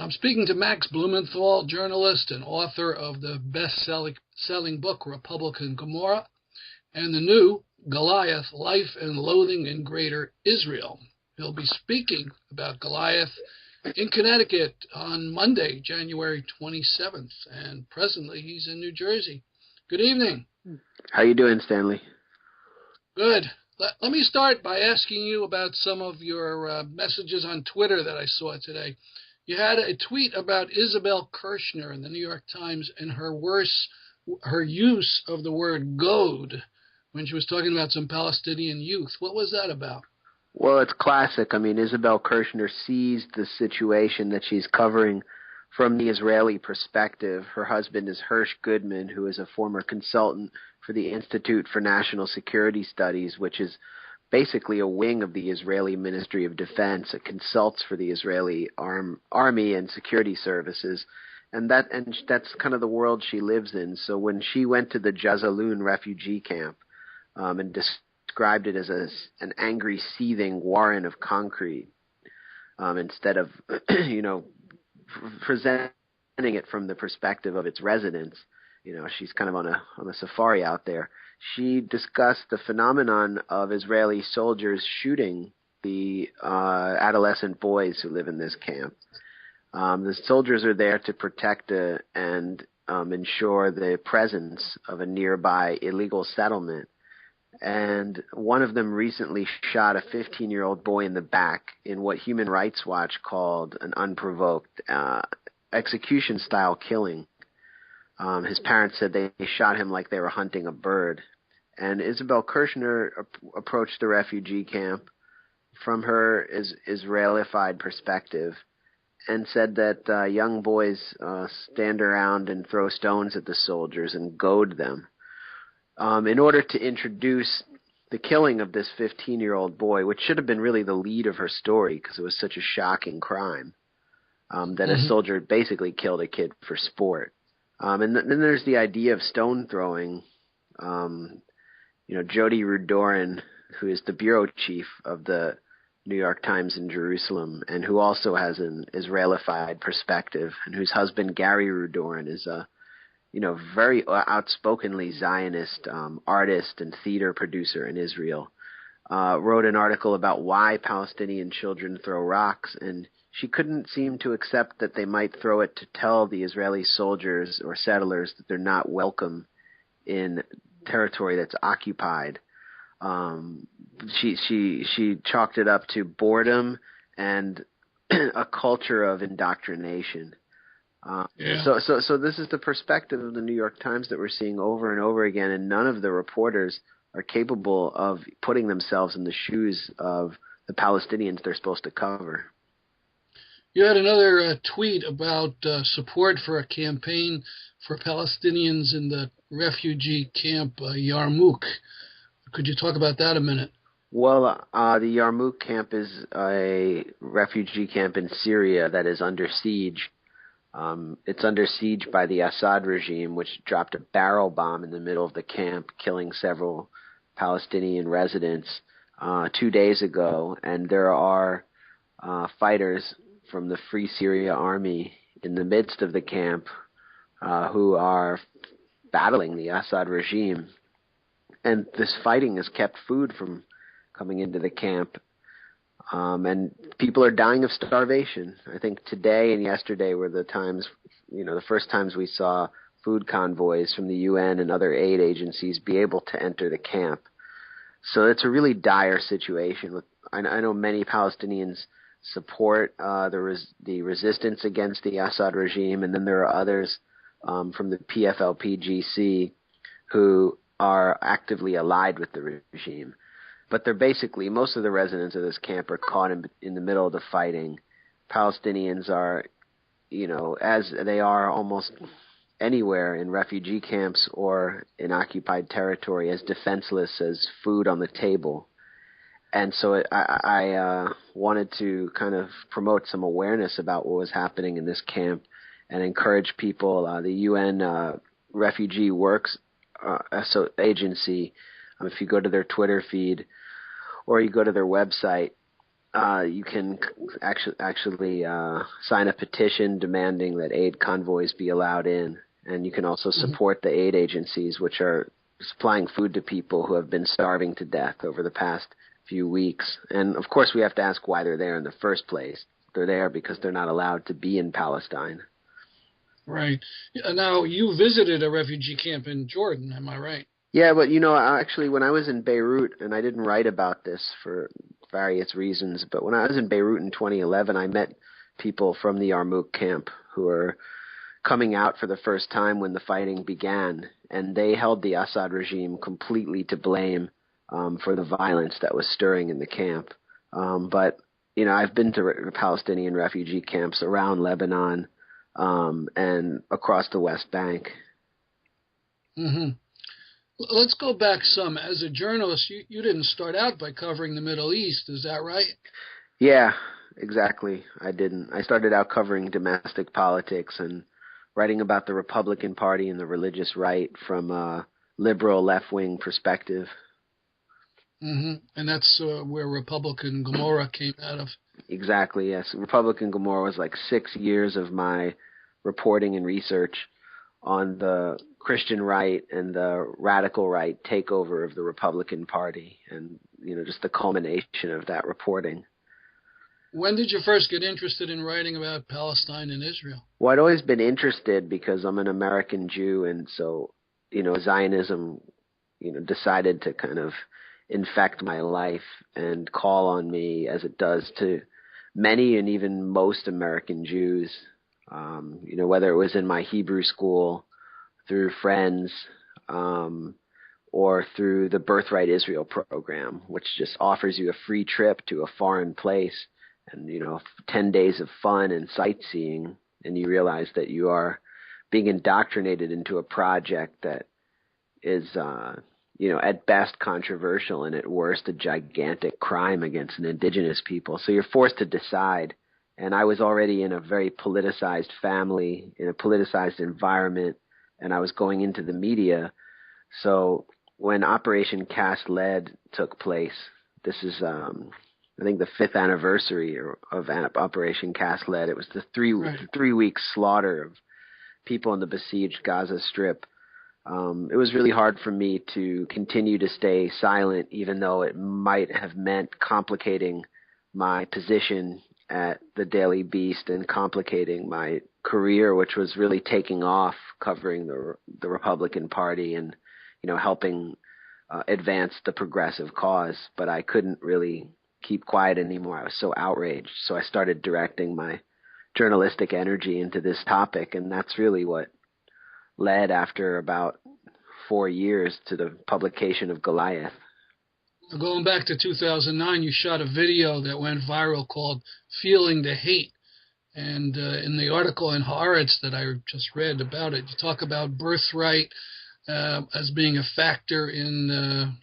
I'm speaking to Max Blumenthal, journalist and author of the best-selling book, Republican Gomorrah, and the new Goliath, Life and Loathing in Greater Israel. He'll be speaking about Goliath in Connecticut on Monday, January 27th, and presently he's in New Jersey. Good evening. How you doing, Stanley? Good. Let me start by asking you about some of your messages on Twitter that I saw today. You had a tweet about Isabel Kirshner in the New York Times and her use of the word goad when she was talking about some Palestinian youth. What was that about? Well, it's classic. I mean, Isabel Kirshner sees the situation that she's covering from the Israeli perspective. Her husband is Hirsch Goodman, who is a former consultant for the Institute for National Security Studies, which is basically a wing of the Israeli Ministry of Defense. It consults for the Israeli army and security services. And that's kind of the world she lives in. So when she went to the Jazaloon refugee camp and described it as an angry, seething warren of concrete, instead of, presenting it from the perspective of its residents, she's kind of on a safari out there. She discussed the phenomenon of Israeli soldiers shooting the adolescent boys who live in this camp. The soldiers are there to protect and ensure the presence of a nearby illegal settlement. And one of them recently shot a 15-year-old boy in the back in what Human Rights Watch called an unprovoked execution-style killing. His parents said they shot him like they were hunting a bird. And Isabel Kirshner approached the refugee camp from her Israelified perspective and said that young boys stand around and throw stones at the soldiers and goad them. In order to introduce the killing of this 15-year-old boy, which should have been really the lead of her story because it was such a shocking crime, that a soldier basically killed a kid for sport. And then there's the idea of stone throwing. Jody Rudorin, who is the bureau chief of the New York Times in Jerusalem, and who also has an Israelified perspective, and whose husband Gary Rudorin is a very outspokenly Zionist artist and theater producer in Israel, wrote an article about why Palestinian children throw rocks, and she couldn't seem to accept that they might throw it to tell the Israeli soldiers or settlers that they're not welcome in territory that's occupied. She chalked it up to boredom and a culture of indoctrination. So this is the perspective of the New York Times that we're seeing over and over again, and none of the reporters are capable of putting themselves in the shoes of the Palestinians they're supposed to cover. You had another tweet about support for a campaign for Palestinians in the refugee camp Yarmouk. Could you talk about that a minute? Well, the Yarmouk camp is a refugee camp in Syria that is under siege. It's under siege by the Assad regime, which dropped a barrel bomb in the middle of the camp, killing several Palestinian residents 2 days ago. And there are fighters from the Free Syria Army in the midst of the camp who are battling the Assad regime. And this fighting has kept food from coming into the camp. And people are dying of starvation. I think today and yesterday were the times, the first times we saw food convoys from the UN and other aid agencies be able to enter the camp. So it's a really dire situation. I know many Palestinians support the resistance against the Assad regime, and then there are others from the PFLP-GC who are actively allied with the regime. But they're basically, most of the residents of this camp are caught in the middle of the fighting. Palestinians are, as they are almost anywhere in refugee camps or in occupied territory, as defenseless as food on the table. And so I wanted to kind of promote some awareness about what was happening in this camp and encourage people. The UN Refugee Works Agency, if you go to their Twitter feed or you go to their website, You can actually sign a petition demanding that aid convoys be allowed in, and you can also support the aid agencies, which are supplying food to people who have been starving to death over the past few weeks. And of course, we have to ask why they're there in the first place. They're there because they're not allowed to be in Palestine. Right. Now, you visited a refugee camp in Jordan, am I right? Yeah, but actually, when I was in Beirut, and I didn't write about this for various reasons, but when I was in Beirut in 2011, I met people from the Yarmouk camp who were coming out for the first time when the fighting began, and they held the Assad regime completely to blame for the violence that was stirring in the camp. But I've been to Palestinian refugee camps around Lebanon and across the West Bank. Mm-hmm. Let's go back some. As a journalist, you didn't start out by covering the Middle East, is that right? Yeah, exactly. I didn't. I started out covering domestic politics and writing about the Republican Party and the religious right from a liberal left-wing perspective. Mm-hmm. And that's where Republican Gomorrah came out of. Exactly, yes. Republican Gomorrah was like 6 years of my reporting and research on the Christian right and the radical right takeover of the Republican Party, and just the culmination of that reporting. When did you first get interested in writing about Palestine and Israel? Well, I'd always been interested because I'm an American Jew, and so Zionism decided to kind of infect my life and call on me, as it does to many and even most American Jews. Whether it was in my Hebrew school, through friends, or through the Birthright Israel program, which just offers you a free trip to a foreign place and, 10 days of fun and sightseeing, and you realize that you are being indoctrinated into a project that is, at best controversial and at worst a gigantic crime against an indigenous people. So you're forced to decide. And I was already in a very politicized family, in a politicized environment, and I was going into the media. So when Operation Cast Lead took place, this is, I think, the 5th anniversary of Operation Cast Lead. It was the three-week slaughter of people in the besieged Gaza Strip. It was really hard for me to continue to stay silent, even though it might have meant complicating my position at the Daily Beast and complicating my career, which was really taking off covering the Republican Party and, helping advance the progressive cause. But I couldn't really keep quiet anymore. I was so outraged. So I started directing my journalistic energy into this topic, and that's really what led, after about 4 years, to the publication of Goliath. Going back to 2009, you shot a video that went viral called Feeling the Hate. And in the article in Haaretz that I just read about it, you talk about birthright as being a factor in,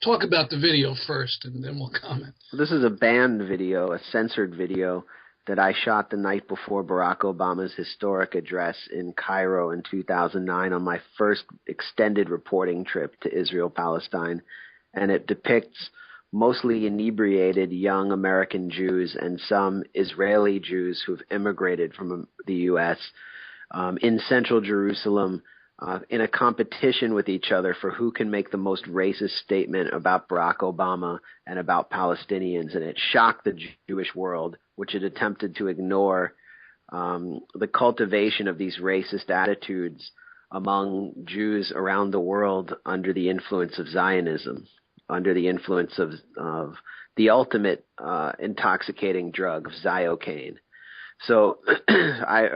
talk about the video first, and then we'll comment. This is a banned video, a censored video, that I shot the night before Barack Obama's historic address in Cairo in 2009 on my first extended reporting trip to Israel-Palestine. And it depicts mostly inebriated young American Jews and some Israeli Jews who've immigrated from the U.S. In central Jerusalem in a competition with each other for who can make the most racist statement about Barack Obama and about Palestinians. And it shocked the Jewish world, which had attempted to ignore the cultivation of these racist attitudes among Jews around the world under the influence of Zionism, under the influence of the ultimate intoxicating drug, Ziocaine. So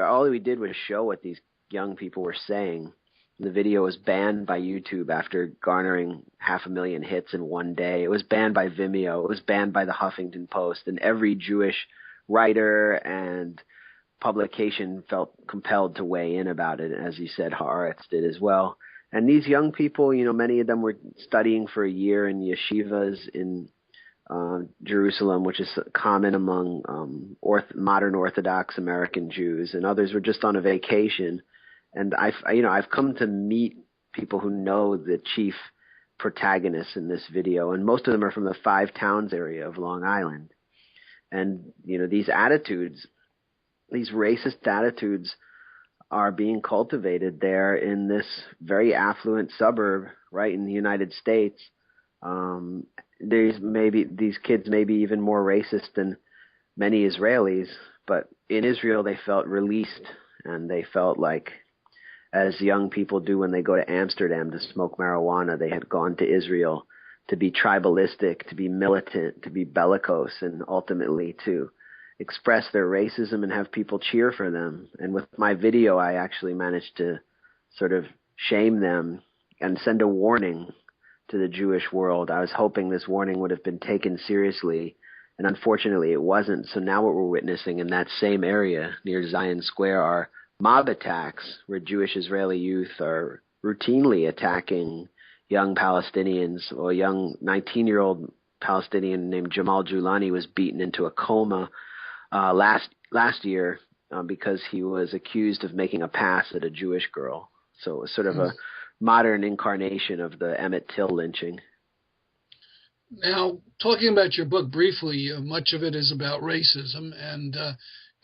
all we did was show what these young people were saying. The video was banned by YouTube after garnering 500,000 hits in one day. It was banned by Vimeo. It was banned by the Huffington Post. And every Jewish writer and publication felt compelled to weigh in about it. As you said, Haaretz did as well. And these young people, many of them were studying for a year in yeshivas in Jerusalem, which is common among modern Orthodox American Jews, and others were just on a vacation. And I've come to meet people who know the chief protagonists in this video, and most of them are from the Five Towns area of Long Island. And, these attitudes, these racist attitudes are being cultivated there in this very affluent suburb right in the United States. These kids may be even more racist than many Israelis, but in Israel they felt released, and they felt like, as young people do when they go to Amsterdam to smoke marijuana, they had gone to Israel to be tribalistic, to be militant, to be bellicose, and ultimately to express their racism and have people cheer for them. And with my video, I actually managed to sort of shame them and send a warning to the Jewish world. I was hoping this warning would have been taken seriously, and unfortunately it wasn't. So now what we're witnessing in that same area near Zion Square are mob attacks where Jewish Israeli youth are routinely attacking young Palestinians. Or a young 19-year-old Palestinian named Jamal Julani was beaten into a coma last year because he was accused of making a pass at a Jewish girl. So it was sort of a modern incarnation of the Emmet Till lynching. Now, talking about your book briefly, much of it is about racism, and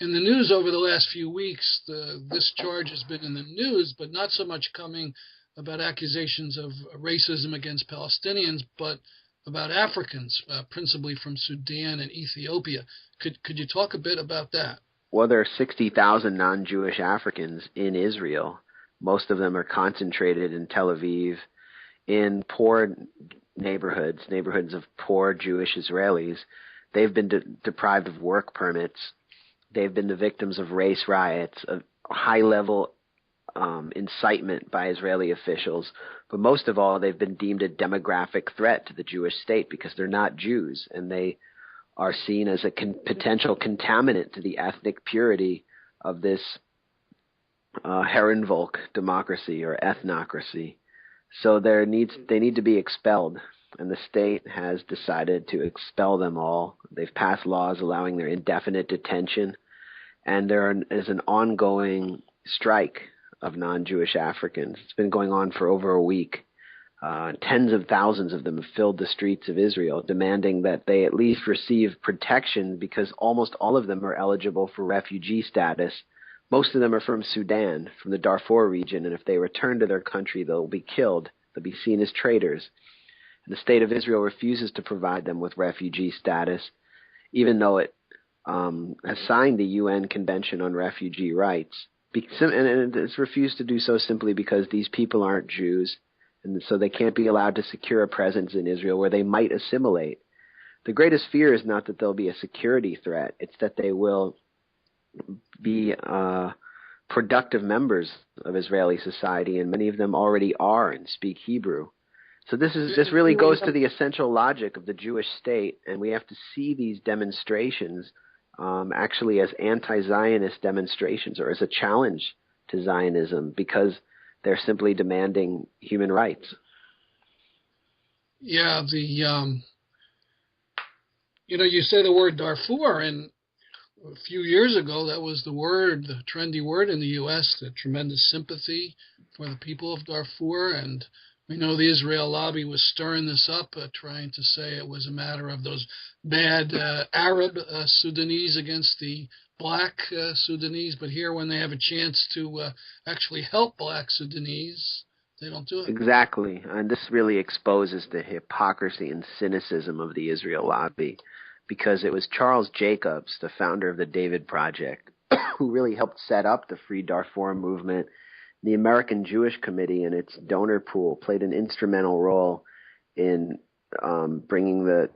in the news over the last few weeks, this charge has been in the news, but not so much coming about accusations of racism against Palestinians, but about Africans, principally from Sudan and Ethiopia. Could you talk a bit about that? Well, there are 60,000 non-Jewish Africans in Israel. Most of them are concentrated in Tel Aviv, in poor neighborhoods of poor Jewish Israelis. They've been deprived of work permits. They've been the victims of race riots, of high-level incitement by Israeli officials. But most of all, they've been deemed a demographic threat to the Jewish state because they're not Jews, and they are seen as a potential contaminant to the ethnic purity of this Herrenvolk democracy or ethnocracy. So they need to be expelled, and the state has decided to expel them all. They've passed laws allowing their indefinite detention, and there is an ongoing strike of non-Jewish Africans. It's been going on for over a week. Tens of thousands of them have filled the streets of Israel, demanding that they at least receive protection because almost all of them are eligible for refugee status. Most of them are from Sudan, from the Darfur region, and if they return to their country, they'll be killed. They'll be seen as traitors. And the state of Israel refuses to provide them with refugee status, even though it has signed the UN Convention on Refugee Rights. And it's refused to do so simply because these people aren't Jews, and so they can't be allowed to secure a presence in Israel where they might assimilate. The greatest fear is not that they'll be a security threat. It's that they will be productive members of Israeli society, and many of them already are and speak Hebrew. So this really goes to the essential logic of the Jewish state, and we have to see these demonstrations actually as anti-Zionist demonstrations or as a challenge to Zionism, because they're simply demanding human rights. Yeah, you say the word Darfur, and a few years ago that was the trendy word in the U.S., the tremendous sympathy for the people of Darfur, and we know the Israel lobby was stirring this up, trying to say it was a matter of those bad Arab Sudanese against the black Sudanese, but here when they have a chance to actually help black Sudanese, they don't do it. Exactly, and this really exposes the hypocrisy and cynicism of the Israel lobby, because it was Charles Jacobs, the founder of the David Project, who really helped set up the Free Darfur movement. The American Jewish Committee and its donor pool played an instrumental role in bringing the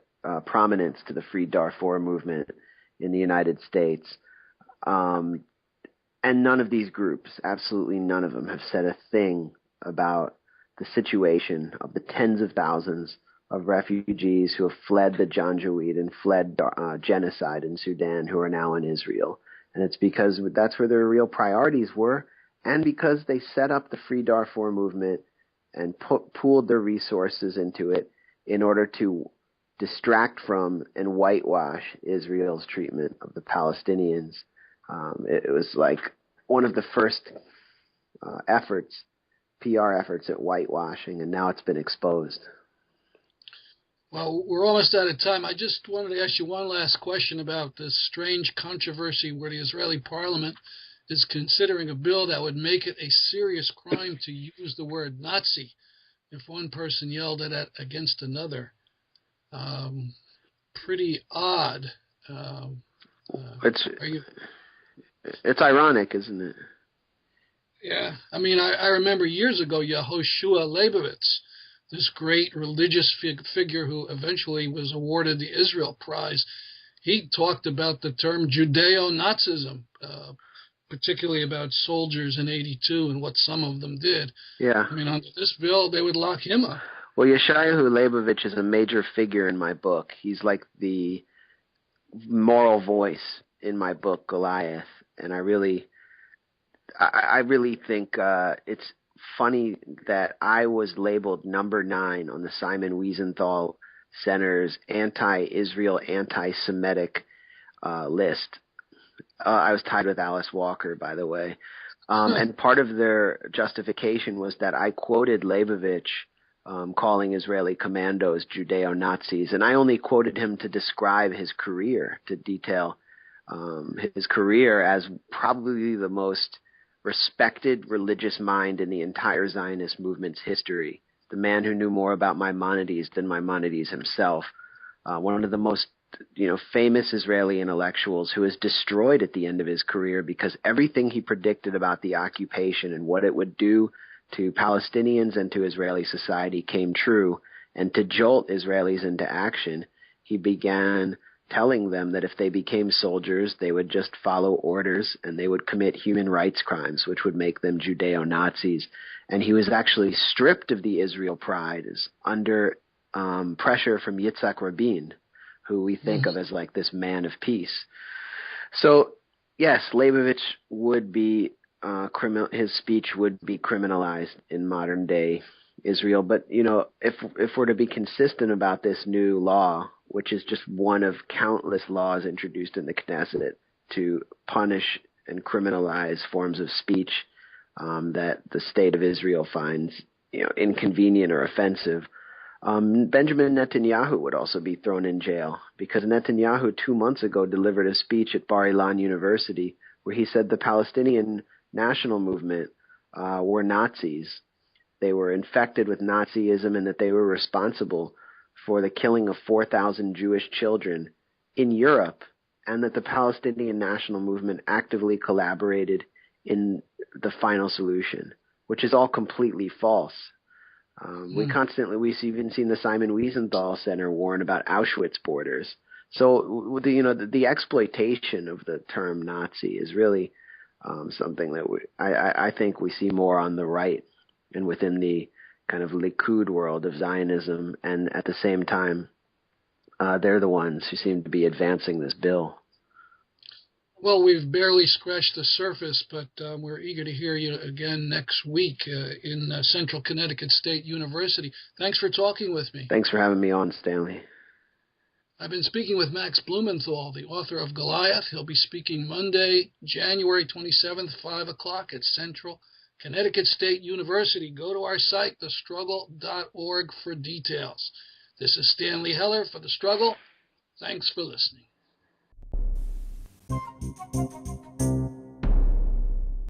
prominence to the Free Darfur movement in the United States. And none of these groups, absolutely none of them, have said a thing about the situation of the tens of thousands of refugees who have fled the Janjaweed and fled genocide in Sudan, who are now in Israel. And it's because that's where their real priorities were, and because they set up the Free Darfur movement and pooled their resources into it in order to distract from and whitewash Israel's treatment of the Palestinians. It was like one of the first PR efforts at whitewashing, and now it's been exposed. Well, we're almost out of time. I just wanted to ask you one last question about this strange controversy where the Israeli parliament is considering a bill that would make it a serious crime to use the word Nazi if one person yelled at it against another. Pretty odd. It's ironic, isn't it? Yeah. I mean, I remember years ago, Yehoshua Leibowitz, this great religious figure who eventually was awarded the Israel Prize, he talked about the term Judeo-Nazism, particularly about soldiers in '82 and what some of them did. Yeah. I mean, under this bill, they would lock him up. Well, Yehoshua Leibowitz is a major figure in my book. He's like the moral voice in my book, Goliath. And I really think it's funny that I was labeled number 9 on the Simon Wiesenthal Center's anti-Israel, anti-Semitic list. I was tied with Alice Walker, by the way. And part of their justification was that I quoted Leibowitz calling Israeli commandos Judeo-Nazis. And I only quoted him to describe his career, to detail his career as probably the most respected religious mind in the entire Zionist movement's history. The man who knew more about Maimonides than Maimonides himself. One of the most famous Israeli intellectuals who was destroyed at the end of his career because everything he predicted about the occupation and what it would do to Palestinians and to Israeli society came true. And to jolt Israelis into action, he began telling them that if they became soldiers, they would just follow orders and they would commit human rights crimes, which would make them Judeo-Nazis. And he was actually stripped of the Israel Prize under pressure from Yitzhak Rabin, who we think of as like this man of peace. So, yes, Leibowitz would be his speech would be criminalized in modern day Israel. But, if we're to be consistent about this new law, which is just one of countless laws introduced in the Knesset to punish and criminalize forms of speech that the state of Israel finds inconvenient or offensive, Benjamin Netanyahu would also be thrown in jail because Netanyahu 2 months ago delivered a speech at Bar Ilan University where he said the Palestinian national movement were Nazis. They were infected with Nazism and that they were responsible for the killing of 4,000 Jewish children in Europe, and that the Palestinian national movement actively collaborated in the final solution, which is all completely false. We've even seen the Simon Wiesenthal Center warn about Auschwitz borders. So the exploitation of the term Nazi is really something that I think we see more on the right and within the kind of Likud world of Zionism, and at the same time, they're the ones who seem to be advancing this bill. Well, we've barely scratched the surface, but we're eager to hear you again next week in Central Connecticut State University. Thanks for talking with me. Thanks for having me on, Stanley. I've been speaking with Max Blumenthal, the author of Goliath. He'll be speaking Monday, January 27th, 5 o'clock at Central Connecticut State University. Go to our site, thestruggle.org, for details. This is Stanley Heller for The Struggle. Thanks for listening.